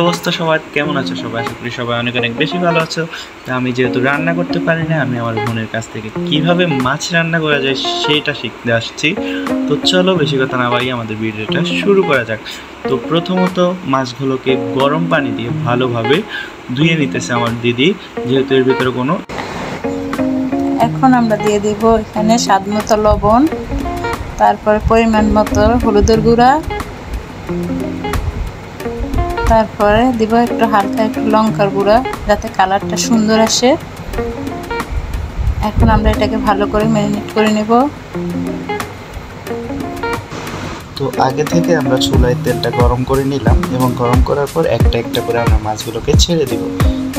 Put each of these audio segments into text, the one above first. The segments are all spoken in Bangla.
অবস্থা সবার, কেমন আছো সবাই? আশা করি সবাই অনেক অনেক বেশি ভালো আছো। তো আমি যেহেতু রান্না করতে পারি না, আমি আমার বোনের কাছ থেকে কিভাবে মাছ রান্না করা যায় সেটা শিখতে আসছি। তো চলো বেশি কথা না বাড়িয়ে আমাদের ভিডিওটা শুরু করা যাক। তো প্রথমত মাছগুলোকে গরম পানি দিয়ে ভালোভাবে ধুয়ে নিতেছে আমার দিদি, যেহেতু এর ভিতরে কোনো। এখন আমরা দিয়ে দিব এখানে স্বাদ মতো লবণ, তারপর পরিমাণ মতো হলুদের গুঁড়া, তারপরে দিব একটু হালকা একটু লঙ্কার গুঁড়া যাতে কালারটা সুন্দর আসে। এখন আমরা এটাকে ভালো করে ম্যারিনেট করে নেব। তো আগে থেকে আমরা চুলায় তেলটা গরম করে নিলাম এবং গরম করার পর একটা একটা করে আমরা মাছগুলোকে ছেড়ে দিব।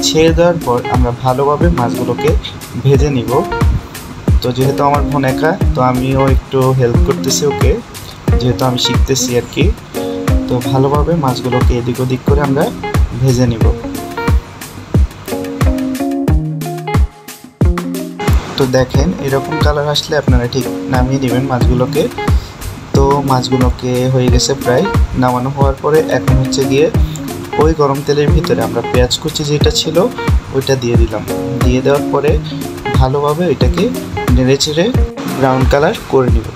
ছেড়ে দেওয়ার পর আমরা ভালোভাবে মাছগুলোকে ভেজে নিব। তো যেহেতু আমার বোন একা, তো আমিও একটু হেল্প করতেছি ওকে, যেহেতু আমি শিখতেছি আর কি। তো ভালোভাবে মাছগুলোকে এদিক ওদিক করে আমরা ভেজে নিব। তো দেখেন এরকম কালার আসলে আপনারা ঠিক নামিয়ে নেবেন মাছগুলোকে। তো মাছগুলোকে হয়ে গেছে প্রায় নামানো হওয়ার পরে এখন হচ্ছে গিয়ে ওই গরম তেলের ভিতরে আমরা পেঁয়াজ কুচি যেটা ছিল ওইটা দিয়ে দিলাম। দিয়ে দেওয়ার পরে ভালোভাবে এটাকে নেড়ে চেড়ে ব্রাউন কালার করে নিব।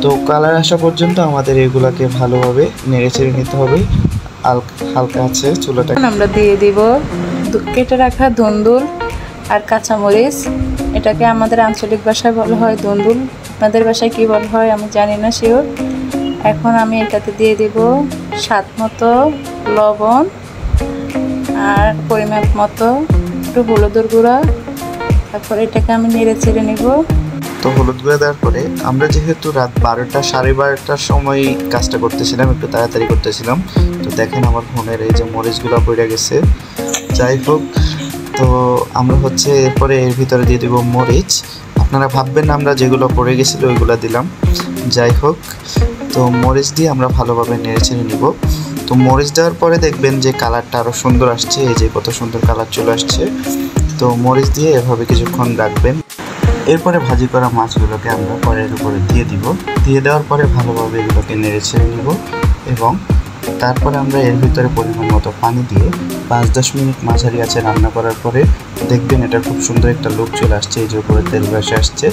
তো কালার আসা পর্যন্ত আমাদের এগুলাকে ভালোভাবে নেড়ে চেড়ে নিতে হবে। হালকা আছে চুলাটা। আমরা দিয়ে দিব কেটে রাখা ধুন্দুল আর কাঁচামরিচ। এটাকে আমাদের আঞ্চলিক ভাষায় বলা হয় ধুন্দুল, আপনাদের ভাষায় কি বলা হয় আমি জানি না শিওর। এখন আমি এটাতে দিয়ে দিব স্বাদ মতো লবণ আর পরিমাণ মতো একটু হলুদের গুঁড়া। তারপর এটাকে আমি নেড়ে চেড়ে নেব। তো হলুদ গুঁড়া দেওয়ার পরে আমরা যেহেতু রাত 12টা 12:30টার সময় কাজটা করতেছিলাম, একটু তাড়াতাড়ি করতেছিলাম। তো দেখেন আমার ফোনের এই যে মরিচগুলো পড়ে গেছে। যাই হোক, তো আমরা হচ্ছে এরপরে এর ভিতরে দিয়ে দেবো মরিচ। আপনারা ভাববেন আমরা যেগুলো পড়ে গেছিলো ওইগুলো দিলাম। যাই হোক, তো মরিচ দিয়ে আমরা ভালোভাবে নেড়ে চেড়ে নিব। তো মরিচ দেওয়ার পরে দেখবেন যে কালারটা আরও সুন্দর আসছে, এই যে কত সুন্দর কালার চলে আসছে। তো মরিচ দিয়ে এভাবে কিছুক্ষণ রাখবেন। এরপরে ভাজি করা মাছগুলোকে আমরা কড়াইয়ের উপরে দিয়ে দিব। দিয়ে দেওয়ার পরে ভালোভাবে এগুলোকে নেড়ে ছেড়ে নিব এবং তারপরে আমরা এর ভিতরে পরিমাণ মতো পানি দিয়ে 5-10 মিনিট মাঝারি আঁচে রান্না করার পরে দেখবেন এটা খুব সুন্দর একটা লুক চলে আসছে, এই যে উপরে তেল ভেসে আসছে।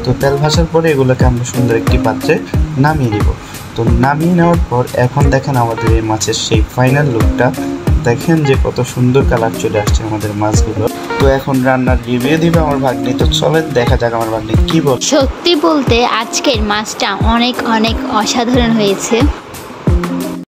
তো তেল ভাসার পরে এগুলোকে আমরা সুন্দর একটি পাত্রে নামিয়ে নিব। তো নামিয়ে নেওয়ার পর এখন দেখেন আমাদের এই মাছের সেই ফাইনাল লুকটা। দেখেন যে কত সুন্দর কালার চলে আসছে আমাদের মাছগুলো। তো এখন রান্নার রিভিউ দিবে আমার ভাগ্নি। তো চলেন দেখা যাক আমার ভাগ্নি কি বল। সত্যি বলতে আজকের মাছটা অনেক অনেক অসাধারণ হয়েছে।